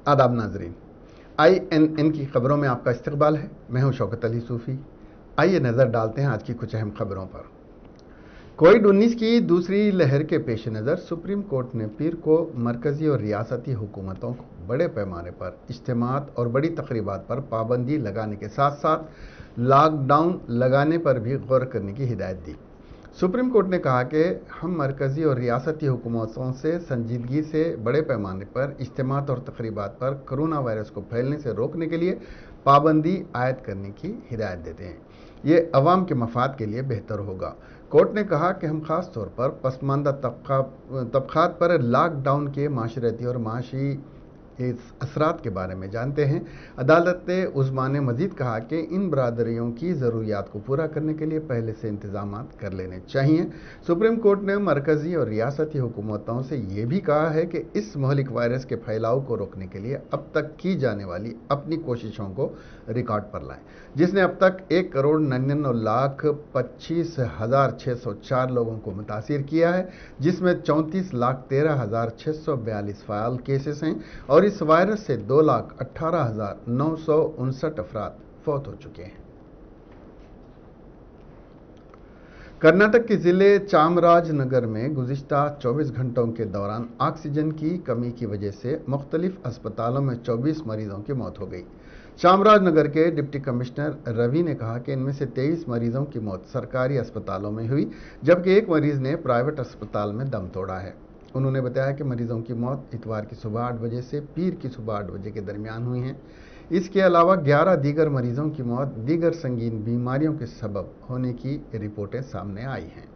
आदाब नाजरीन, INN की खबरों में आपका इस्तकबाल है। मैं हूं शौकत अली सूफ़ी। आइए नज़र डालते हैं आज की कुछ अहम खबरों पर। कोविड-19 की दूसरी लहर के पेश नज़र सुप्रीम कोर्ट ने पीर को मरकज़ी और रियासती हुकूमतों को बड़े पैमाने पर इज्तिमात और बड़ी तकरीबात पर पाबंदी लगाने के साथ साथ लॉकडाउन लगाने पर भी गौर करने की हिदायत दी। सुप्रीम कोर्ट ने कहा कि हम मरकज़ी और रियासती हुकूमतों से संजीदगी से बड़े पैमाने पर इज्तिमात और तकरीबात पर कोरोना वायरस को फैलने से रोकने के लिए पाबंदी आयद करने की हिदायत देते हैं। ये अवाम के मफाद के लिए बेहतर होगा। कोर्ट ने कहा कि हम खास तौर पर पसमानदा तबकात पर लॉकडाउन के माशरती और माशी असरात के बारे में जानते हैं। अदालत उज़्मा ने मजीद कहा कि इन बरादरियों की ज़रूरियात को पूरा करने के लिए पहले से इंतजाम कर लेने चाहिए। सुप्रीम कोर्ट ने मरकज़ी और रियासती हुकूमतों से ये भी कहा है कि इस महलिक वायरस के फैलाव को रोकने के लिए अब तक की जाने वाली अपनी कोशिशों को रिकॉर्ड पर लाएं, जिसने अब तक 1,99,25,604 लोगों को मुतासिर किया है, जिसमें 34,13,642 फ़ाइल केसेस हैं और इस वायरस से 2,18,959 अफराद फौत हो चुके हैं। कर्नाटक के ज़िले चामराजनगर में गुज़िश्ता 24 घंटों के दौरान ऑक्सीजन की कमी की वजह से मुख्तलिफ अस्पतालों में 24 मरीजों की मौत हो गई। चामराजनगर के डिप्टी कमिश्नर रवि ने कहा कि इनमें से 23 मरीजों की मौत सरकारी अस्पतालों में हुई, जबकि एक मरीज ने प्राइवेट अस्पताल में दम तोड़ा है। उन्होंने बताया कि मरीजों की मौत इतवार की सुबह 8 बजे से पीर की सुबह 8 बजे के दरमियान हुई हैं। इसके अलावा 11 दीगर मरीजों की मौत दीगर संगीन बीमारियों के सबब होने की रिपोर्टें सामने आई हैं।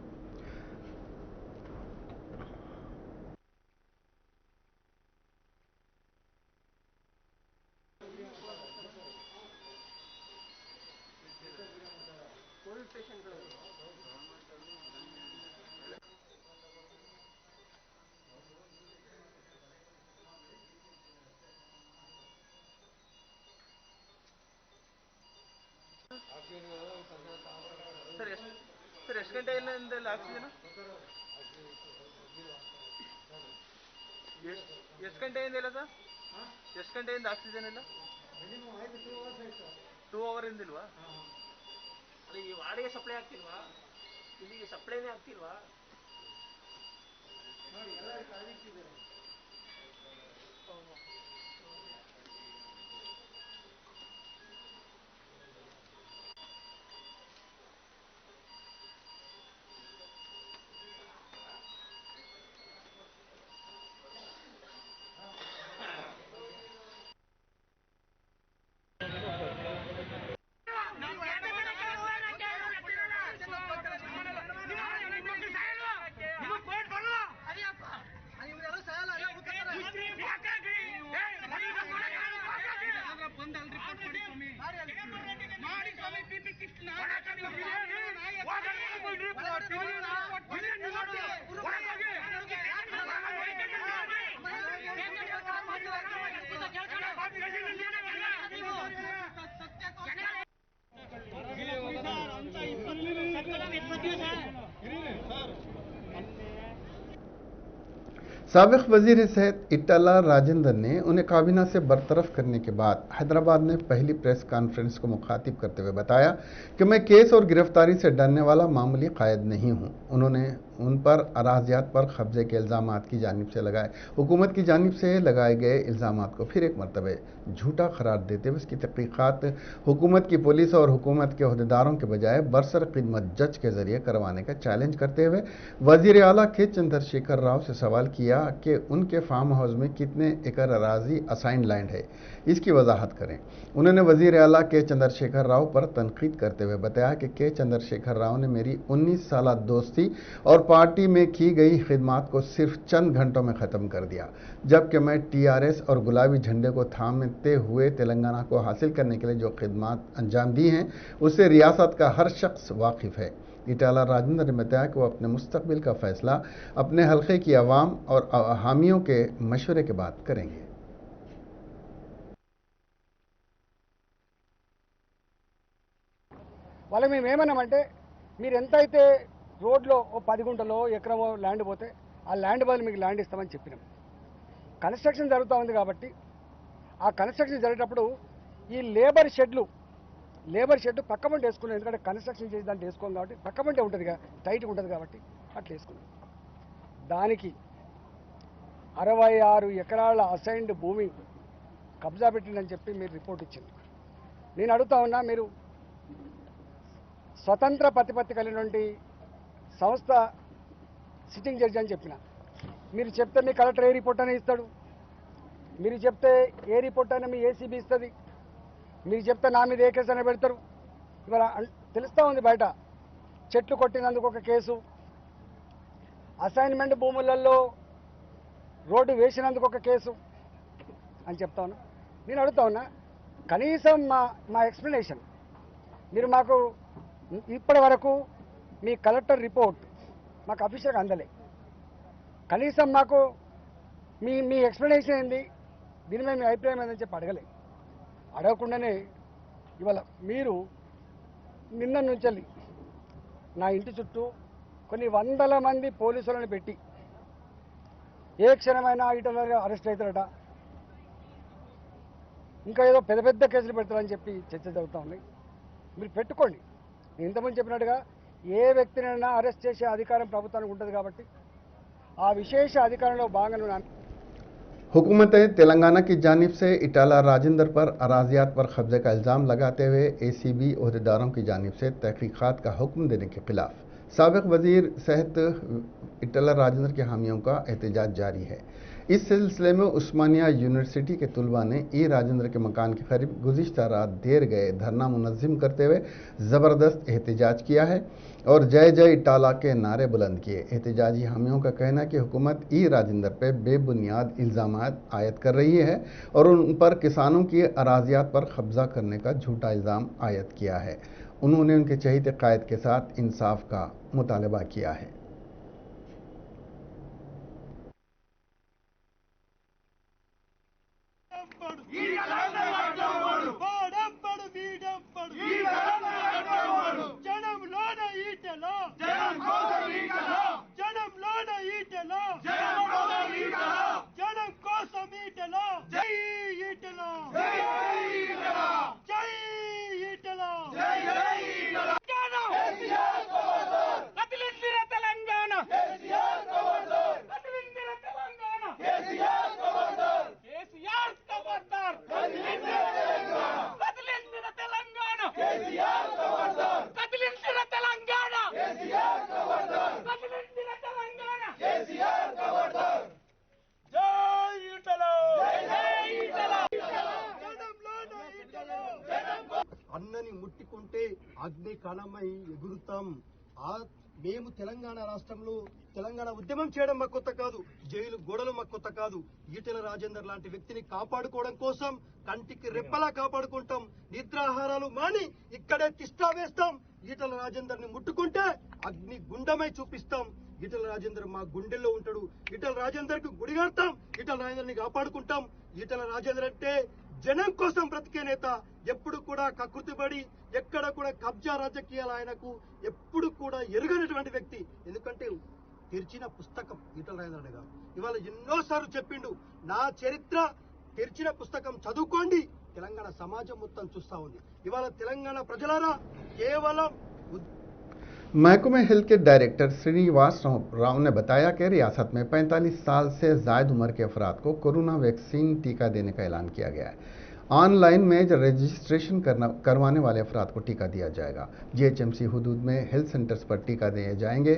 ಸರ್ ಎಷ್ಟು ಗಂಟೆಯಿಂದ ಆಕ್ಸಿಜನ್ ಎಷ್ಟು ಗಂಟೆಯಿಂದ ಇಲ್ಲ ಸರ್? ಎಷ್ಟು ಗಂಟೆಯಿಂದ ಆಕ್ಸಿಜನ್ ಇಲ್ಲ? 2 ಅವರ್ ಇಂದಿಲ್ವಾ? ಅಲ್ಲ, ಈ ವಾರ್ಡ್ಗೆ ಸಪ್ಲೈ ಆಗ್ತಿಲ್ವಾ? ಇಲ್ಲಿಗೆ ಸಪ್ಲೈನೇ ಆಗ್ತಿಲ್ವಾ? ನೋಡಿ, ಎಲ್ಲರೂ ಕಾಲಿಟ್ಟಿದ್ದಾರೆ. साबिक़ वज़ीर सेहत इटाला राजेंद्र ने उन्हें काबीना से बरतरफ करने के बाद हैदराबाद में पहली प्रेस कॉन्फ्रेंस को मुखातिब करते हुए बताया कि मैं केस और गिरफ्तारी से डरने वाला मामूली कायद नहीं हूं। उन्होंने उन पर अराजियात पर कब्जे के इल्ज़ामात की जानिब से लगाए हुकूमत की जानिब से लगाए गए इल्ज़ामात को फिर एक मरतबे झूठा करार देते हुए इसकी तहक़ीक़ात हुकूमत की पुलिस और हुकूमत के अहदेदारों के बजाय बरसर खिदमत जज के ज़रिए करवाने का चैलेंज करते हुए वज़ीर आला के चंद्रशेखर राव से सवाल किया कि उनके फार्म हाउस में कितने एकड़ अराजी असाइंड लैंड है, इसकी वजाहत करें। उन्होंने वज़ीर आला के चंद्रशेखर राव पर तनकीद करते हुए बताया कि के चंद्रशेखर राव ने मेरी 19 साल दोस्ती और पार्टी में की गई खिदमात को सिर्फ चंद घंटों में ख़त्म कर दिया, जबकि मैं TRS और गुलाबी झंडे को थामते हुए तेलंगाना को हासिल करने के लिए जो खिदमात अंजाम दी हैं उससे रियासत का हर शख्स वाकिफ़ है। इटाला राजेंद्र ने बताया कि वो अपने मुस्तकबिल का फैसला अपने हल्के की आवाम और हामियों के मशवरे के बाद करेंगे। వాళ్ళకి మేము ఏమన్నామంటే మీరు ఎంతైతే రోడ్లో ఓ 10 గుంటలో ఎకరమో ల్యాండ్ పోతే ఆ ల్యాండ్ బదులు మీకు ల్యాండ్ ఇస్తామని చెప్పినాం. కన్స్ట్రక్షన్ జరుగుతూ ఉంది కాబట్టి ఆ కన్స్ట్రక్షన్ జరిగేటప్పుడు ఈ లేబర్ షెడ్లు పక్కమంటే వేసుకున్నాం. ఎందుకంటే కన్స్ట్రక్షన్ చేసి దాంట్లో వేసుకోం కాబట్టి పక్కమంటే ఉంటుంది కదా, టైట్గా ఉంటుంది కాబట్టి అట్లా వేసుకున్నాం. దానికి 66 ఎకరాల అసైన్డ్ భూమి కబ్జా పెట్టిందని చెప్పి మీరు రిపోర్ట్ ఇచ్చింది. నేను అడుగుతా ఉన్నా, మీరు స్వతంత్ర ప్రతిపత్తి కలిగినటువంటి సంస్థ సిట్టింగ్ జడ్జి అని చెప్పిన, మీరు చెప్తే మీ కలెక్టర్ ఏ రిపోర్ట్ అయినా ఇస్తాడు, మీరు చెప్తే ఏ రిపోర్ట్ అయినా మీ ఏసీబీ ఇస్తుంది, మీరు చెప్తే నా మీద ఏ కేసు అయినా పెడతారు. ఇవాళ తెలుస్తూ ఉంది బయట, చెట్లు కొట్టినందుకు ఒక కేసు, అసైన్మెంట్ భూములలో రోడ్డు వేసినందుకు ఒక కేసు అని చెప్తా ఉన్నా. నేను అడుగుతా ఉన్నా, కనీసం మా ఎక్స్ప్లెనేషన్ మీరు మాకు ఇప్పటి వరకు మీ కలెక్టర్ రిపోర్ట్ మాకు అఫీషియల్గా అందలే. కనీసం మాకు మీ ఎక్స్ప్లెనేషన్ ఏంది, దీని మీద మీ అభిప్రాయం ఏందని చెప్పి అడగలే. అడగకుండానే ఇవాళ మీరు నిన్న నుంచి నా ఇంటి చుట్టూ కొన్ని వందల మంది పోలీసులను పెట్టి ఏ క్షణమైనా ఈటల అరెస్ట్ అవుతారట, ఇంకా ఏదో పెద్ద పెద్ద కేసులు పెడతారని చెప్పి చర్చ జరుగుతూ ఉన్నాయి. మీరు పెట్టుకోండి. నేను ఇంతకుముందు చెప్పినట్టుగా ఏ వ్యక్తినైనా అరెస్ట్ చేసే అధికారం ప్రభుత్వానికి ఉంటుంది కాబట్టి ఆ విశేష అధికారంలో భాగంగా हुकूमत तेलंगाना की जानिब से इटाला राजेंद्र पर अराजियात पर कब्जे का इल्ज़ाम लगाते हुए एसीबी अहदेदारों की जानिब से तहकीक़ात का हुक्म देने के खिलाफ साबिक़ वज़ीर सेहत इटाला राजेंद्र के हामियों का एहतजाज जारी है। इस सिलसिले में उस्मानिया यूनिवर्सिटी के तलबा ने ई राजेंद्र के मकान के करीब गुज़िश्ता रात देर गए धरना मुनज़्ज़म करते हुए ज़बरदस्त एहतजाज किया है और जय जय इटाला के नारे बुलंद किए। एहतजाजी हामियों का कहना है कि हुकूमत ई राजेंद्र पर बेबुनियाद इल्ज़ामात आयद कर रही है और उन पर किसानों की अराजियात पर कब्जा करने का झूठा इल्ज़ाम आयद किया है। उन्होंने उनके चहीते कायद के साथ इंसाफ का मुतालबा किया है। అన్నని ముట్టుకుంటే అగ్ని కణమై ఎగురుతాం. మేము తెలంగాణ రాష్ట్రంలో తెలంగాణ ఉద్యమం చేయడం మాకు కొత్త కాదు, జైలు గోడలు మాకు కొత్త కాదు. ఈటెల రాజేందర్ లాంటి వ్యక్తిని కాపాడుకోవడం కోసం కంటికి రెప్పలా కాపాడుకుంటాం. నిద్రాహారాలు మాని ఇక్కడే తిష్టా వేస్తాం. ఈటెల రాజేందర్ ని ముట్టుకుంటే అగ్ని గుండమై చూపిస్తాం. ఈటెల రాజేందర్ మా గుండెల్లో ఉంటాడు. ఈటెల రాజేందర్ కు గుడిగడతాం. ఈటెల రాజేందర్ ని కాపాడుకుంటాం. ఈటెల రాజేందర్ అంటే జనం కోసం బ్రతికే నేత. ఎప్పుడు కూడా కకృతిపడి ఎక్కడ కూడా కబ్జా రాజకీయాలు ఆయనకు ఎప్పుడు కూడా ఎరుగనటువంటి వ్యక్తి. ఎందుకంటే తెరిచిన పుస్తకం ఈటెల రాజేందర్ గారు ఇవాళ ఎన్నోసార్లు చెప్పిండు, నా చరిత్ర తెరిచిన పుస్తకం చదువుకోండి. తెలంగాణ సమాజం మొత్తం చూస్తా ఉంది. ఇవాళ తెలంగాణ ప్రజలారా కేవలం महकमे हेल्थ के डायरेक्टर श्रीनिवास राव ने बताया कि रियासत में 45 साल से ज़ायद उम्र के अफराद को कोरोना वैक्सीन टीका देने का ऐलान किया गया है। ऑनलाइन में रजिस्ट्रेशन करवाने वाले अफराद को टीका दिया जाएगा। जीएचएमसी हुदूद में हेल्थ सेंटर्स पर टीका दिए जाएंगे।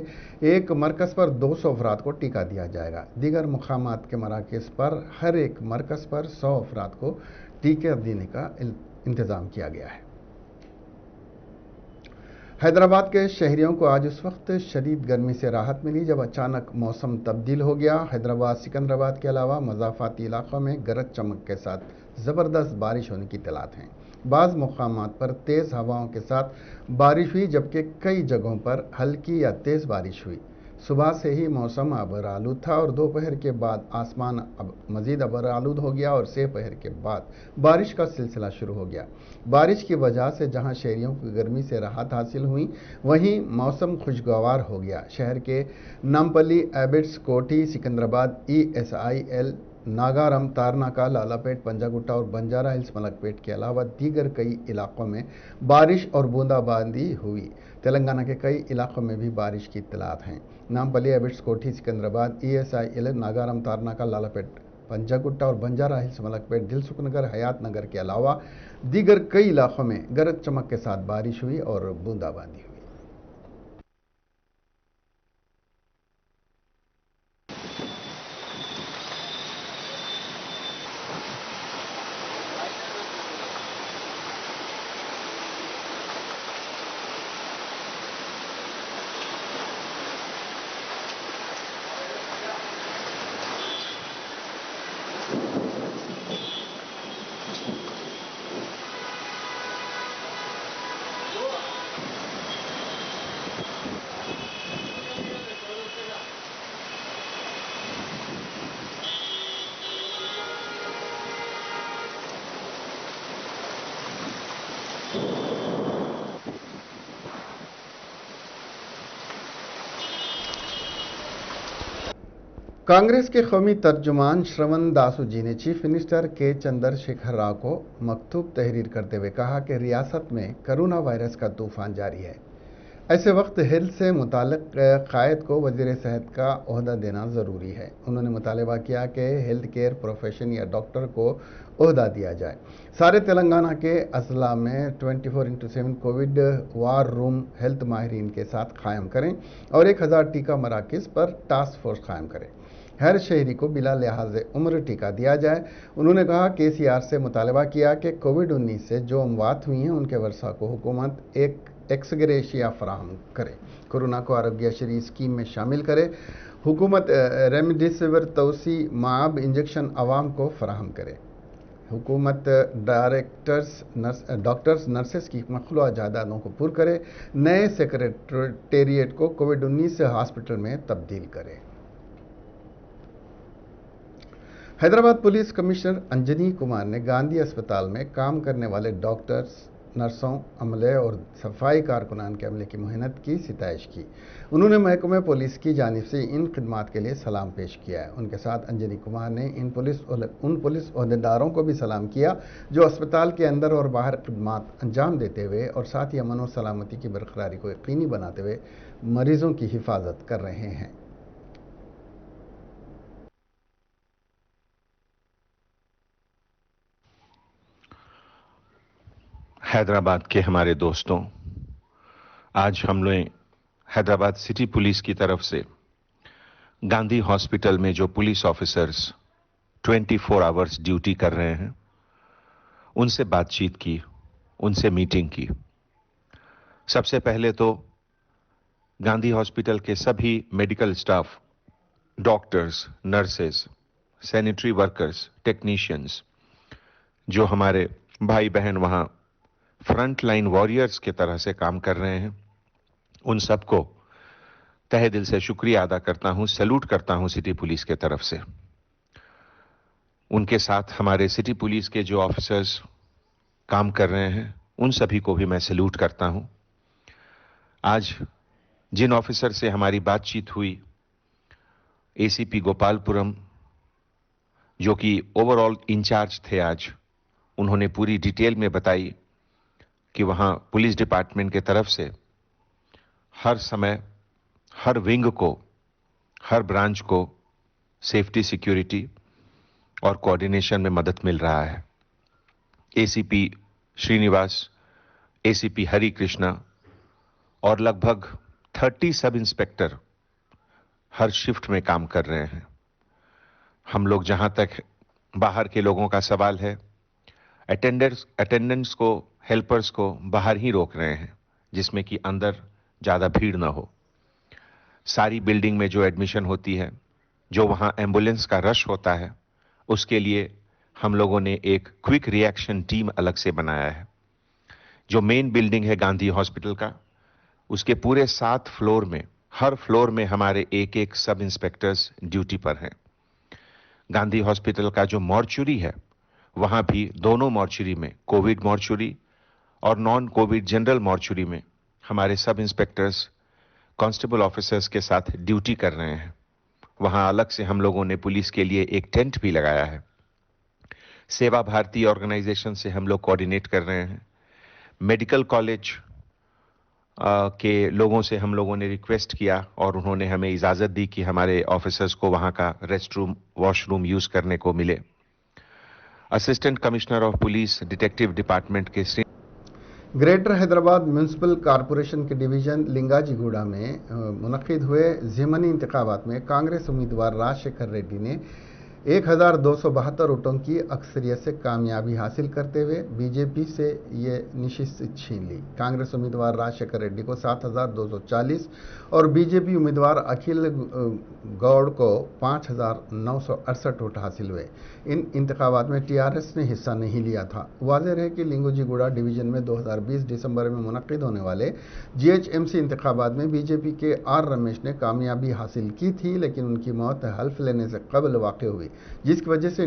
एक मरकज़ पर 200 अफराद को टीका दिया जाएगा। दीगर मुकामात के मराकज़ पर हर एक मरकज़ पर 100 अफराद को टीका देने का इंतज़ाम किया गया है। हैदराबाद के शहरियों को आज उस वक्त शदीद गर्मी से राहत मिली जब अचानक मौसम तब्दील हो गया। हैदराबाद सिकंदराबाद के अलावा मज़ाफ़ाती इलाक़ों में गरज चमक के साथ ज़बरदस्त बारिश होने की इत्तलात हैं। बाज़ मुक़ामात पर तेज़ हवाओं के साथ बारिश हुई जबकि कई जगहों पर हल्की या तेज़ बारिश हुई। सुबह से ही मौसम अबरालूद था और दोपहर के बाद आसमान मज़ीद अबरालूद हो गया और सेपहर के बाद बारिश का सिलसिला शुरू हो गया। बारिश की वजह से जहां शहरियों को गर्मी से राहत हासिल हुई, वहीं मौसम खुशगवार हो गया। शहर के नामपल्ली, एबिट्स, कोठी, सिकंदराबाद, ESIL नागारम, तारनाका, लालापेट, पंजागुट्टा और बंजारा हिल्स, मलकपेट के अलावा दीगर कई इलाकों में बारिश और बूंदाबांदी हुई। तेलंगाना के कई इलाकों में भी बारिश की इत्तलात हैं। नामपल्ली, एबिट्स, कोठी, सिकंदराबाद, ESIL, नागारम, तारनाका, लालापेट, पंजागुट्टा और बंजारा हिल्स, मलकपेट, दिलसुख नगर, हयात नगर के अलावा दीगर कई इलाकों में गरज चमक के साथ बारिश हुई और बूंदाबांदी हुई। कांग्रेस के कौमी तर्जुमान श्रवण दासू जी ने चीफ मिनिस्टर के चंद्रशेखर राव को मकतूब तहरीर करते हुए कहा कि रियासत में कोरोना वायरस का तूफान जारी है। ऐसे वक्त हेल्थ से मुताल्लिक कायद को वजीर सेहत का ओहदा देना ज़रूरी है। उन्होंने मुतालबा किया कि हेल्थ केयर प्रोफेशन या डॉक्टर को ओहदा दिया जाए। सारे तेलंगाना के अजला में 24/7 कोविड वार रूम हेल्थ माहिरीन के साथ कायम करें और 1000 टीका मराकज़ पर टास्क फोर्स कायम करें। हर शहरी को बिला लिहाज उम्र टीका दिया जाए। उन्होंने कहा KCR से मुतालबा किया कि कोविड-19 से जो अमवात हुई हैं उनके वर्सा को हुकूमत एक एक्सग्रेशिया फराहम करे, कोरोना को आरोग्यश्री स्कीम में शामिल करे, हुकूमत रेमडेसिविर तोसी माब इंजेक्शन आवाम को फराहम करे, हुकूमत डॉक्टर्स नर्सेस की मखलूआ जायदादों को पुर करे, नए सेक्रेटेरिएट को कोविड-19 हॉस्पिटल में तब्दील करे। हैदराबाद पुलिस कमिश्नर अंजनी कुमार ने गांधी अस्पताल में काम करने वाले डॉक्टर्स, नर्सों, अमले और सफाई कारकुनान के अमले की मेहनत की सिताइश की। उन्होंने महकमे पुलिस की जानिब से इन खिदमात के लिए सलाम पेश किया है। उनके साथ अंजनी कुमार ने उन पुलिस ओहदेदारों को भी सलाम किया जो अस्पताल के अंदर और बाहर खिदमात अंजाम देते हुए और साथ ही अमन और सलामती की बरकरारी को यकीनी बनाते हुए मरीजों की हिफाजत कर रहे हैं। हैदराबाद के हमारे दोस्तों, आज हम लोग हैदराबाद सिटी पुलिस की तरफ से गांधी हॉस्पिटल में जो पुलिस ऑफिसर्स 24 आवर्स ड्यूटी कर रहे हैं उनसे बातचीत की, उनसे मीटिंग की। सबसे पहले तो गांधी हॉस्पिटल के सभी medical staff, doctors, nurses, sanitary workers, technicians, जो हमारे भाई बहन वहां फ्रंट लाइन वॉरियर्स के तरह से काम कर रहे हैं, उन सबको तहे दिल से शुक्रिया अदा करता हूं, सैल्यूट करता हूं सिटी पुलिस के तरफ से। उनके साथ हमारे सिटी पुलिस के जो ऑफिसर्स काम कर रहे हैं उन सभी को भी मैं सैल्यूट करता हूं। आज जिन ऑफिसर से हमारी बातचीत हुई, ACP गोपालपुरम जो कि ओवरऑल इंचार्ज थे, आज उन्होंने पूरी डिटेल में बताई कि वहां पुलिस डिपार्टमेंट के तरफ से हर समय हर विंग को, हर ब्रांच को सेफ्टी, सिक्योरिटी और कोऑर्डिनेशन में मदद मिल रहा है। ACP श्रीनिवास, ACP हरि कृष्णा और लगभग 30 सब इंस्पेक्टर हर शिफ्ट में काम कर रहे हैं। हम लोग जहां तक बाहर के लोगों का सवाल है, अटेंडेंट्स को, हेल्पर्स को बाहर ही रोक रहे हैं जिसमें कि अंदर ज़्यादा भीड़ ना हो। सारी बिल्डिंग में जो एडमिशन होती है, जो वहाँ एम्बुलेंस का रश होता है, उसके लिए हम लोगों ने एक क्विक रिएक्शन टीम अलग से बनाया है। जो मेन बिल्डिंग है गांधी हॉस्पिटल का, उसके पूरे 7 फ्लोर में, हर फ्लोर में हमारे एक सब इंस्पेक्टर्स ड्यूटी पर हैं। गांधी हॉस्पिटल का जो मॉर्चुरी है, वहां भी दोनों मॉर्चुरी में, कोविड मॉर्चुरी और नॉन कोविड जनरल मॉर्चुरी में, हमारे सब इंस्पेक्टर्स कांस्टेबल ऑफिसर्स के साथ ड्यूटी कर रहे हैं वहां अलग से हम लोगों ने पुलिस के लिए एक टेंट भी लगाया है। सेवा भारती ऑर्गेनाइजेशन से हम लोग कोऑर्डिनेट कर रहे हैं। मेडिकल कॉलेज के लोगों से हम लोगों ने रिक्वेस्ट किया और उन्होंने हमें इजाजत दी कि हमारे ऑफिसर्स को वहां का रेस्ट रूम, वॉशरूम यूज करने को मिले। Assistant commissioner of police detective department के Shri greater Hyderabad municipal corporation के डिवीजन लिंगाजीगुड़ा में मुनक्किद हुए ज़िमनी इंतखाबात में कांग्रेस उम्मीदवार राजशेखर रेड्डी ने 1272 वोटों की अक्सरियत से कामयाबी हासिल करते हुए बीजेपी से ये नशिस्त छीन ली। कांग्रेस उम्मीदवार राजशेखर रेड्डी को 7240 और बीजेपी उम्मीदवार अखिल गौड़ को 5968 वोट हासिल हुए। इन इंतखाबात में टीआरएस ने हिस्सा नहीं लिया था। वाज़ेह रहे कि लिंगोजीगुड़ा डिवीजन में 2020 दिसंबर में मुनक्किद होने वाले जीएचएमसी इंतखाबात में बीजेपी के आर रमेश ने कामयाबी हासिल की थी, लेकिन उनकी मौत हल्फ लेने से कबल वाक़ हुई, जिसकी वजह से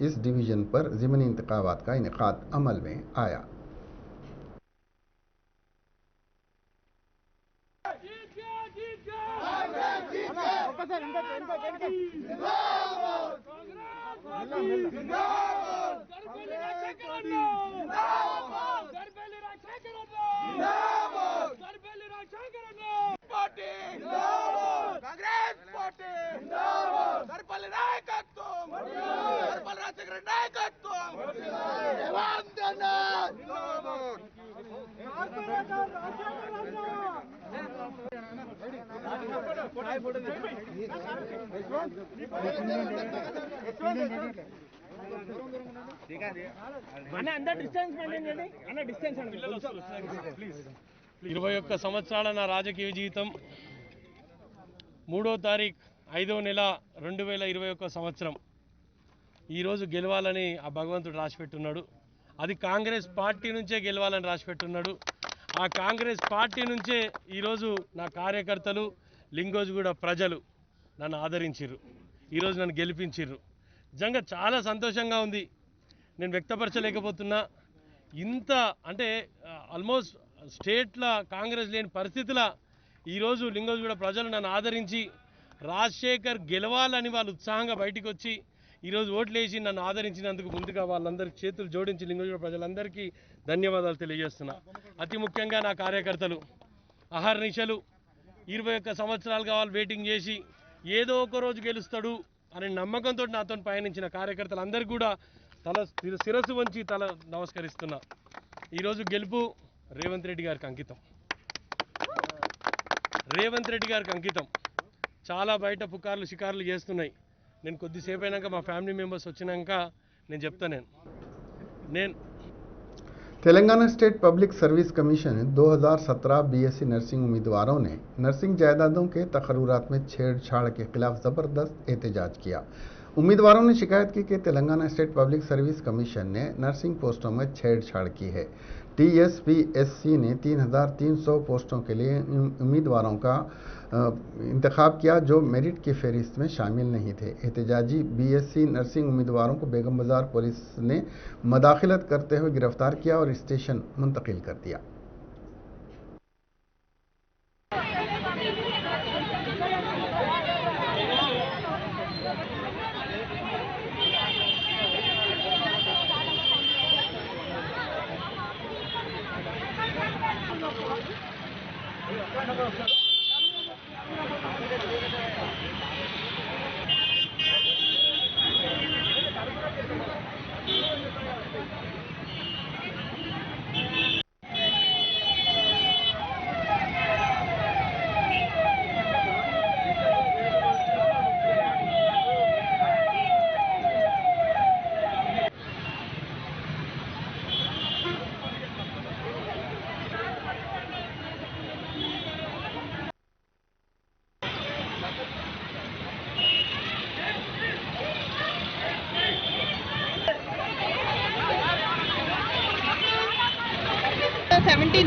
इस डिवीजन पर ज़िमनी इंतखाबात का इनेकाद अमल में आया। अंदर डिस्टेंस मेंटेन చేయండి అన్న డిస్టెన్స్ అండి పిల్లలు వస్తారు ప్లీజ్ 21 సంవత్సరాల నా రాజకీయ జీవితం 3వ తారీఖు 5వ నెల 2021 సంవత్సరం ఈరోజు గెలవాలని ఆ భగవంతుడు రాసిపెట్టున్నాడు. అది కాంగ్రెస్ పార్టీ నుంచే గెలవాలని రాసిపెట్టున్నాడు. ఆ కాంగ్రెస్ పార్టీ నుంచే ఈరోజు నా కార్యకర్తలు లింగోజిగూడ ప్రజలు నన్ను ఆదరించిర్రు, ఈరోజు నన్ను గెలిపించిర్రు. నిజంగా చాలా సంతోషంగా ఉంది. నేను వ్యక్తపరచలేకపోతున్నా. ఇంత అంటే ఆల్మోస్ట్ స్టేట్లో కాంగ్రెస్ లేని పరిస్థితుల్లో ఈరోజు లింగోజిగూడ ప్రజలు నన్ను ఆదరించి రాజశేఖర్ గెలవాలని వాళ్ళు ఉత్సాహంగా బయటికి వచ్చి ఈరోజు ఓట్లేసి నన్ను ఆదరించినందుకు ముందుగా వాళ్ళందరికీ చేతులు జోడించి లింగోజిగూడ ప్రజలందరికీ ధన్యవాదాలు తెలియజేస్తున్నా. అతి ముఖ్యంగా నా కార్యకర్తలు అహర్నిశలు 21 సంవత్సరాలుగా వాళ్ళు వెయిటింగ్ చేసి ఏదో ఒక రోజు గెలుస్తాడు అనే నమ్మకంతో నాతో పయనించిన కార్యకర్తలందరికీ కూడా శిరస్సు వంచి తల నమస్కరిస్తున్నా. ఈరోజు గెలుపు రేవంత్ రెడ్డి గారికి అంకితం. రేవంత్ రెడ్డి గారికి అంకితం. చాలా బయట పుకార్లు షికార్లు చేస్తున్నాయి. నేను కొద్దిసేపు అయినాక మా ఫ్యామిలీ మెంబర్స్ వచ్చినాక నేను చెప్తాను. Telangana state public service commission 2017 BSc nursing उम्मीदवारों ने नर्सिंग जायदादों के तकर्रुरात में छेड़छाड़ के खिलाफ ज़बरदस्त एहतजाज किया। उम्मीदवारों ने शिकायत की कि Telangana state public service commission ने नर्सिंग पोस्टों में छेड़छाड़ की है। टीएसपीएससी ने 3300 पोस्टों के लिए उम्मीदवारों का इंतखाब किया जो मेरिट की फहरिस्त में शामिल नहीं थे। एहतजाजी बीएससी नर्सिंग उम्मीदवारों को बेगम बाजार पुलिस ने मदाखिलत करते हुए गिरफ्तार किया और स्टेशन मुंतकिल कर दिया।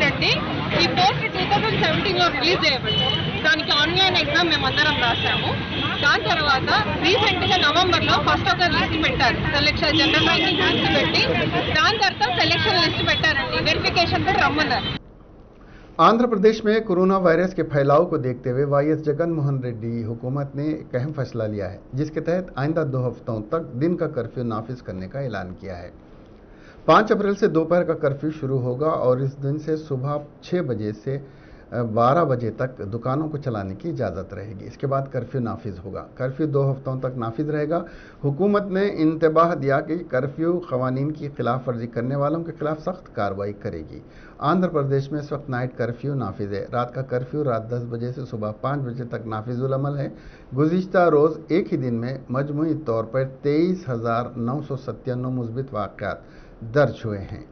అండి ఈ పోస్ట్ 2017లో రిలీజ్ చేయబడింది. దానికి ఆన్లైన్ ఎగ్జామ్ మేమందరం రాసాము. దాని తర్వాత రీసెంట్గా నవంబర్లో ఫస్ట్ ఒక లిస్ట్ పెట్టారు, సెలెక్షన్ జనరల్ ర్యాంకింగ్ లిస్ట్ పెట్టి దాని తర్వాత సెలెక్షన్ లిస్ట్ పెట్టారండి. వెరిఫికేషన్ కూడా రమ్మన్నారు. आंध्र प्रदेश में कोरोना वायरस के फैलाव को देखते हुए वाईएस जगन मोहन रेड्डी हुकूमत ने एक अहम फैसला लिया है, जिसके तहत आइंदा 2 हफ्तों तक दिन का कर्फ्यू नाफिज करने का ऐलान किया है। 5 अप्रैल से दोपहर का कर्फ्यू शुरू होगा और इस दिन से सुबह 6 बजे से 12 बजे तक दुकानों को चलाने की इजाज़त रहेगी। इसके बाद कर्फ्यू नाफिज होगा। कर्फ्यू 2 हफ्तों तक नाफिज रहेगा। हुकूमत ने इंतबाह दिया कि कर्फ्यू कवानीन की खिलाफ वर्जी करने वालों के खिलाफ सख्त कार्रवाई करेगी। आंध्र प्रदेश में इस वक्त नाइट कर्फ्यू नाफिज है। रात का कर्फ्यू रात 10 बजे से सुबह 5 बजे तक नाफिजुल अमल है। गुज़िश्ता रोज़ एक ही दिन में मजमूई तौर पर 23,997 मुस्बित वाक़यात दर्ज हुए हैं।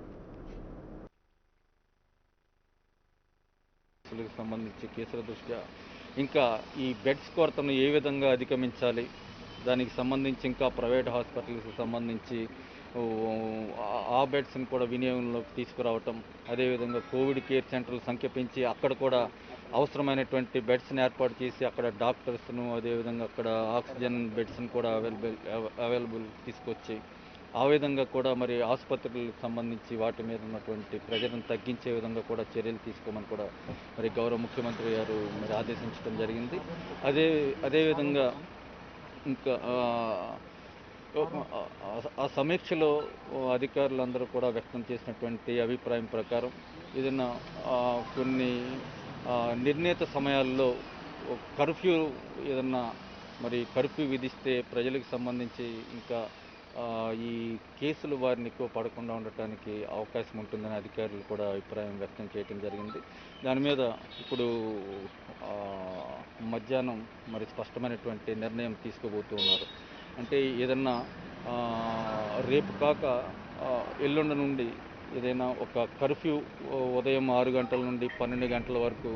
సంబంధించి కేసుల దృష్ట్యా ఇంకా ఈ బెడ్స్ కొరతను ఏ విధంగా అధిగమించాలి, దానికి సంబంధించి ఇంకా ప్రైవేట్ హాస్పిటల్స్కి సంబంధించి ఆ బెడ్స్ని కూడా వినియోగంలోకి తీసుకురావటం, అదేవిధంగా కోవిడ్ కేర్ సెంటర్ల సంఖ్య పెంచి అక్కడ కూడా అవసరమైనటువంటి బెడ్స్ని ఏర్పాటు చేసి అక్కడ డాక్టర్స్ను అదేవిధంగా అక్కడ ఆక్సిజన్ బెడ్స్ని కూడా అవైలబుల్ తీసుకొచ్చి ఆ విధంగా కూడా మరి ఆసుపత్రులకు సంబంధించి వాటి మీద ఉన్నటువంటి ప్రజలను తగ్గించే విధంగా కూడా చర్యలు తీసుకోమని కూడా మరి గౌరవ ముఖ్యమంత్రి గారు మరి ఆదేశించడం జరిగింది. అదేవిధంగా ఇంకా ఆ సమీక్షలో అధికారులందరూ కూడా వ్యక్తం చేసినటువంటి అభిప్రాయం ప్రకారం ఏదైనా కొన్ని నిర్ణీత సమయాల్లో కర్ఫ్యూ ఏదన్నా మరి కర్ఫ్యూ విధిస్తే ప్రజలకు సంబంధించి ఇంకా ఈ కేసులు వారిని ఎక్కువ పడకుండా ఉండటానికి అవకాశం ఉంటుందని అధికారులు కూడా అభిప్రాయం వ్యక్తం చేయడం జరిగింది. దాని మీద ఇప్పుడు మధ్యాహ్నం మరి స్పష్టమైనటువంటి నిర్ణయం తీసుకోబోతూ ఉన్నారు. అంటే ఏదన్నా రేపు కాక ఎల్లుండి నుండి ఏదైనా ఒక కర్ఫ్యూ ఉదయం 6 గంటల నుండి 12 గంటల వరకు।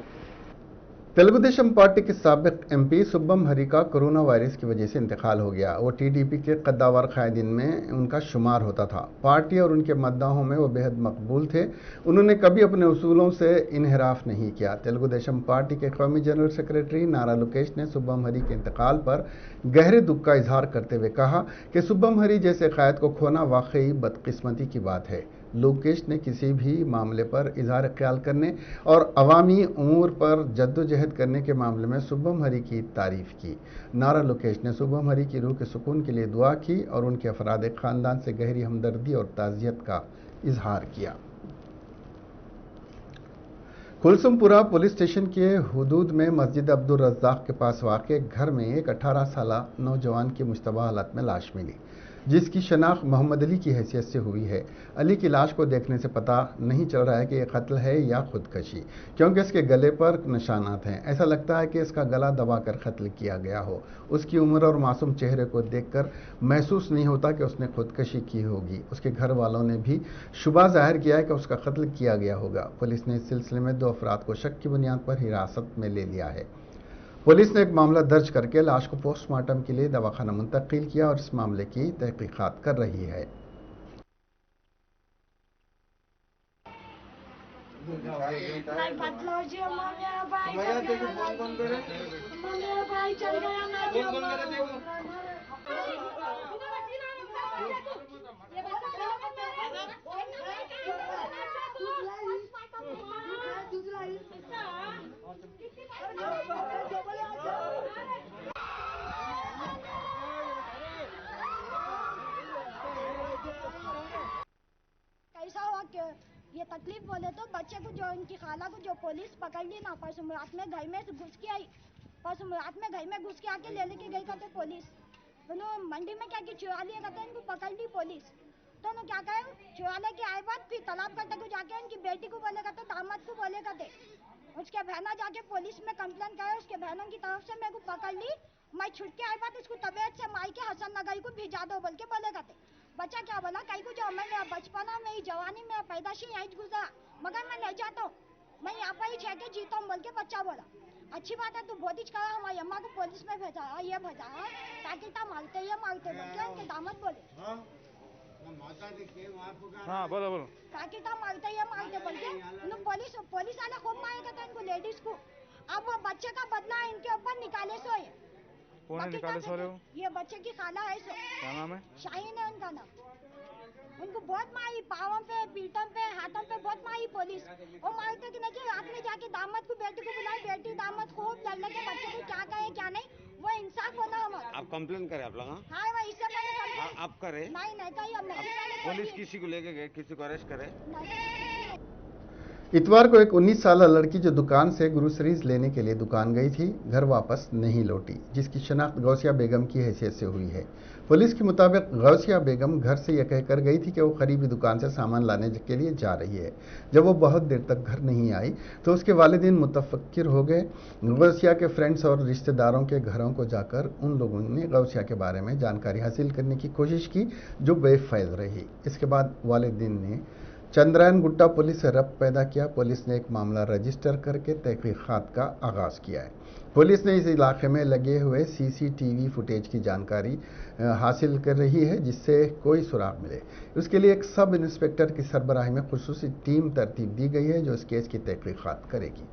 तेलुगुदेशम पार्टी के साबिक एमपी सुब्बम हरी का कोरोना वायरस की वजह से इंतकाल हो गया। वो टीडीपी के कद्दावर कायदीन में उनका शुमार होता था। पार्टी और उनके मद्दाहों में वो बेहद मकबूल थे। उन्होंने कभी अपने उसूलों से इनहराफ नहीं किया। तेलुगुदेशम पार्टी के कौमी जनरल सेक्रेटरी नारा लोकेश ने सुब्बम हरी के इंतकाल पर गहरे दुख का इजहार करते हुए कहा कि सुब्बम हरी जैसे कायद को खोना वाकई बदकिस्मती की बात है। लोकेश ने किसी भी मामले पर इजहार ख्याल करने और अवामी उमूर पर जद्दोजहद करने के मामले में सुब्बम हरी की तारीफ की। नारा लोकेश ने सुब्बम हरी की रूह के सुकून के लिए दुआ की और उनके अफराद ख़ानदान से गहरी हमदर्दी और ताज़ियत का इजहार किया। कुलसुमपुरा पुलिस स्टेशन के हुदूद में मस्जिद अब्दुल रज़्ज़ाक के पास वाक़ घर में एक 18 साल नौजवान की मुश्तबा हालत में लाश मिली, जिसकी शनाख्त मोहम्मद अली की हैसियत से हुई है। अली की लाश को देखने से पता नहीं चल रहा है कि यह कत्ल है या खुदकशी, क्योंकि इसके गले पर निशानात हैं। ऐसा लगता है कि इसका गला दबाकर कत्ल किया गया हो। उसकी उम्र और मासूम चेहरे को देखकर महसूस नहीं होता कि उसने खुदकशी की होगी। उसके घर वालों ने भी शुबा जाहिर किया है कि उसका कत्ल किया गया होगा। पुलिस ने इस सिलसिले में 2 अफराद को शक की बुनियाद पर हिरासत में ले लिया है। पुलिस ने एक मामला दर्ज करके लाश को पोस्टमार्टम के लिए दवाखाना मुंतकिल किया और इस मामले की तहकीकात कर रही है। कैसा हुआ कि ये तकलीफ बोले तो बच्चे को जो इनकी खाला को जो पुलिस पकड़ ली ना, परसों रात में घर में घुस के आई, परसों रात में घर में घुस के आके ले लेके गई कहते पुलिस। उन्होंने मंडी में क्या की चुरा लिया कहते इनको पकड़ ली पुलिस। तो उन्होंने क्या कहा चुरा लेके आए बाद फिर तालाब करते को जाके इनकी बेटी को बोले कहते, दामाद को बोले कहते, उसके बहना जाके पुलिस में कंप्लेन करे, उसके बहनों की तरफ से मेरे को पकड़ ली, मैं छुट के आई बात इसको तबियत से माई के हसन नगर को भिजा दो बोल के बोले कहते। बच्चा क्या बोला कहीं को जो मैंने बचपना में ही जवानी में पैदाशी यहीं गुजरा, मगर मैं नहीं जाता हूँ, मैं यहाँ पर ही छह के जीता हूँ बोल के बच्चा बोला। अच्छी बात है तू बहुत कहा हमारी अम्मा को पुलिस में भेजा ये भेजा ताकि मारते ये मारते बोल के उनके दामाद बोले। हाँ बोलो बोलो। ताकि मारते ये मारते बोल के पुलिस वाले खूब मारे कहते इनको लेडीज को। अब वो बच्चे का बदला इनके ऊपर निकाले सो है। कौन है निकाले सो रहे हो? ये बच्चे की खाला है। क्या नाम है? शाहीन है उनका नाम। उनको बहुत मारी, पाँव पे, पीठों पे, हाथों पे बहुत मारी पुलिस। और मारते कि नहीं, रात में जाके दामाद को, बेटी को बुलाए, बेटी दामाद खूब लड़ के बच्चे को क्या कहे क्या नहीं, वो इंसाफ होना हमारा। आप कंप्लेन करें आप लोग? हाँ, वो इससे पहले आप करे? नहीं कही हमने। पुलिस किसी को लेके गए, किसी को अरेस्ट करे? इतवार को एक 19 साल लड़की जो दुकान से ग्रोसरीज लेने के लिए दुकान गई थी, घर वापस नहीं लौटी, जिसकी शनाख्त गौसिया बेगम की हैसियत से हुई है। पुलिस के मुताबिक गौसिया बेगम घर से यह कहकर गई थी कि वो करीबी दुकान से सामान लाने के लिए जा रही है। जब वो बहुत देर तक घर नहीं आई तो उसके वालिदैन मुतफक्किर हो गए। गौसिया के फ्रेंड्स और रिश्तेदारों के घरों को जाकर उन लोगों ने गौसिया के बारे में जानकारी हासिल करने की कोशिश की, जो बेफायदा रही। इसके बाद वालिदैन ने चंद्रायन गुट्टा पुलिस से रब्त पैदा किया। पुलिस ने एक मामला रजिस्टर करके तहकीकात का आगाज किया है। पुलिस ने इस इलाके में लगे हुए सीसीटीवी फुटेज की जानकारी हासिल कर रही है, जिससे कोई सुराग मिले। उसके लिए एक सब इंस्पेक्टर की सरबराही में खुसूसी टीम तरतीब दी गई है, जो इस केस की तहकीकात करेगी।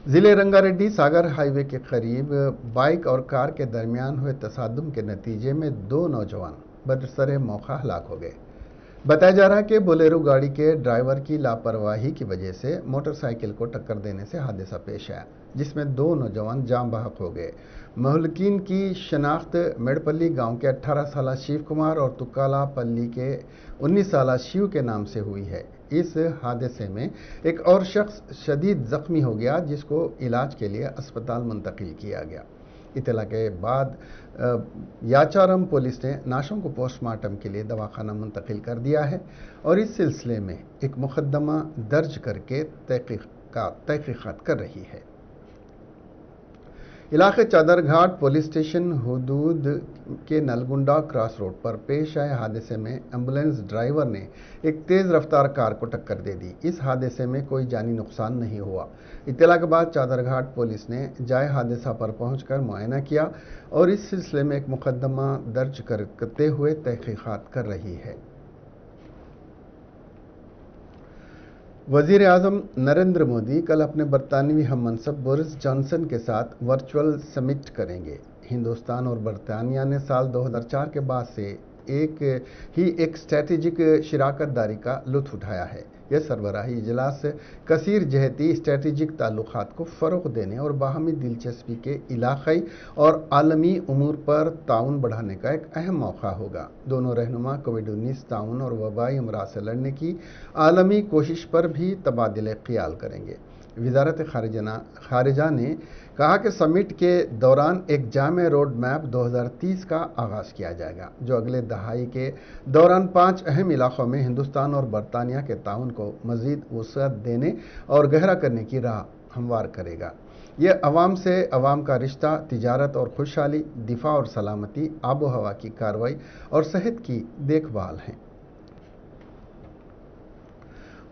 जिले रंगारेड्डी सागर हाईवे के करीब बाइक और कार के दरमियान हुए तसादुम के नतीजे में 2 नौजवान बदसरे मौका हलाक हो गए। बताया जा रहा है कि बोलेरो गाड़ी के ड्राइवर की लापरवाही की वजह से मोटरसाइकिल को टक्कर देने से हादसा पेश आया, जिसमें 2 नौजवान जाम बहक हो गए। महलकीन की शनाख्त मेड़पल्ली गांव के 18 साला शिव कुमार और तुकाला पल्ली के 19 साला शिव के नाम से हुई है। इस हादसे में एक और शख्स शदीद जख्मी हो गया, जिसको इलाज के लिए अस्पताल मुंतकिल किया गया। इतला के बाद याचारम पुलिस ने नाशों को पोस्टमार्टम के लिए दवाखाना मुंतकिल कर दिया है और इस सिलसिले में एक मुकदमा दर्ज करके तहकीकात कर रही है। इलाके चादरघाट पुलिस स्टेशन हुदूद के नलगुंडा क्रॉस रोड पर पेश आए हादसे में एम्बुलेंस ड्राइवर ने एक तेज रफ्तार कार को टक्कर दे दी। इस हादसे में कोई जानी नुकसान नहीं हुआ। इत्तला के बाद चादरघाट पुलिस ने जाए हादसा पर पहुंचकर मुआयना किया और इस सिलसिले में एक मुकदमा दर्ज करते हुए तहकीकात कर रही है। वज़ीर आज़म नरेंद्र मोदी कल अपने बरतानवी हम मनसब बोरिस जॉनसन के साथ वर्चुअल समिट करेंगे। हिंदुस्तान और बरतानिया ने साल 2004 के बाद से एक स्ट्रैटेजिक शिराकतदारी का लुत्फ उठाया है। यह सरबराही इजलास कसीर जहती स्ट्रैटेजिक ताल्लुकात को फ़रोग़ देने और बाहमी दिलचस्पी के इलाक़ाई और आलमी उमूर पर ताउन बढ़ाने का एक अहम मौका होगा। दोनों रहनुमा कोविड-19 ताउन और वबाई अमराज से लड़ने की आलमी कोशिश पर भी तबादिले ख़याल करेंगे। वज़ारत ख़ारिजा ने कहा कि समिट के दौरान एक जामे रोड मैप 2030 का आगाज़ किया जाएगा, जो अगले दहाई के दौरान 5 अहम इलाक़ों में हिंदुस्तान और बरतानिया के ताउन को मज़ीद वसअत देने और गहरा करने की राह हमवार करेगा। यह अवाम से अवाम का रिश्ता, तिजारत और खुशहाली, दिफा और सलामती, आबो हवा की कार्रवाई और सेहत की देखभाल है।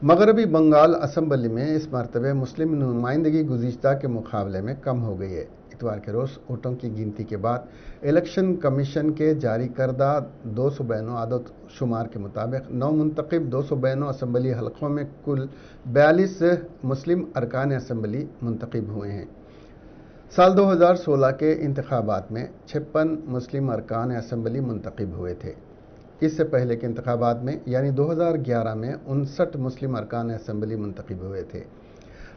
मगरबी बंगाल असम्बली में इस मरतबे मुस्लिम नुमाइंदगी गुज़िश्ता के मुकाबले में कम हो गई है। इतवार के रोज़ वोटों की गिनती के बाद इलेक्शन कमीशन के जारी करदा 292 आदत शुमार के मुताबिक 9 मुंतखब 292 असम्बली हलकों में कुल 42 मुस्लिम अरकान असम्बली मुंतखब हुए हैं। साल 2016 के इंतखाबात में 56 मुस्लिम अरकान असम्बली मुंतखब हुए थे। इससे पहले के इंतखाबात में यानी 2011 में 59 मुस्लिम अरकान असम्बली मुंतखब हुए थे।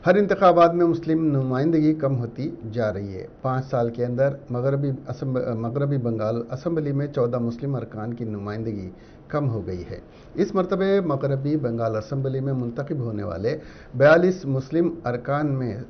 हर इंतखाबात में मुस्लिम नुमाइंदगी कम होती जा रही है। 5 साल के अंदर मगरबी बंगाल असम्बली में 14 मुस्लिम अरकान की नुमाइंदगी कम हो गई है। इस मरतबे मगरबी बंगाल असम्बली में मुंतखब होने वाले 42 मुस्लिम अरकान में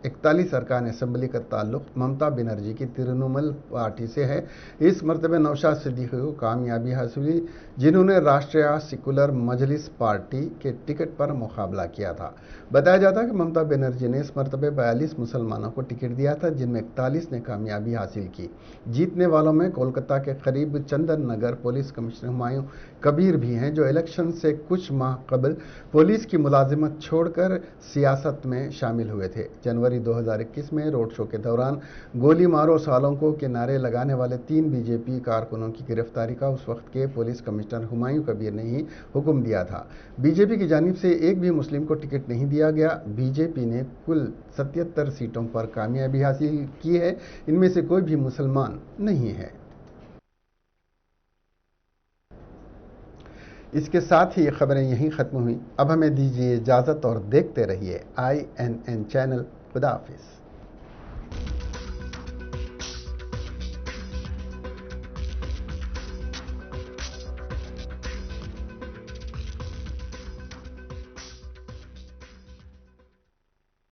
41 अरकान असम्बली का ताल्लुक ममता बनर्जी की तृणमूल पार्टी से है। इस मरतबे नौशाद सिद्दीकी को कामयाबी हासिल हुई, जिन्होंने राष्ट्रीय सेकुलर मजलिस पार्टी के टिकट पर मुकाबला किया था। बताया जाता है कि ममता बनर्जी ने इस मरतबे 42 मुसलमानों को टिकट दिया था, जिनमें 41 ने कामयाबी हासिल की। जीतने वालों में कोलकाता के करीब चंदन नगर पुलिस कमिश्नर हुमायूं कबीर भी हैं, जो इलेक्शन से कुछ माह कबल पुलिस की मुलाजिमत छोड़कर सियासत में शामिल हुए थे। जनवरी जनवरी 2021 में रोड शो के दौरान गोली मारो सालों को के नारे लगाने वाले 3 बीजेपी कारकुनों की गिरफ्तारी का उस वक्त के पुलिस कमिश्नर हुमायूं कबीर ने ही हुक्म दिया था। बीजेपी की जानिब से एक भी मुस्लिम को टिकट नहीं दिया गया। बीजेपी ने कुल 77 सीटों पर कामयाबी हासिल की है, इनमें से कोई भी मुसलमान नहीं है। इसके साथ ही ये खबरें यहीं ख़त्म हुई। अब हमें दीजिए इजाज़त और देखते रहिए INN चैनल। खुदा हाफिज़।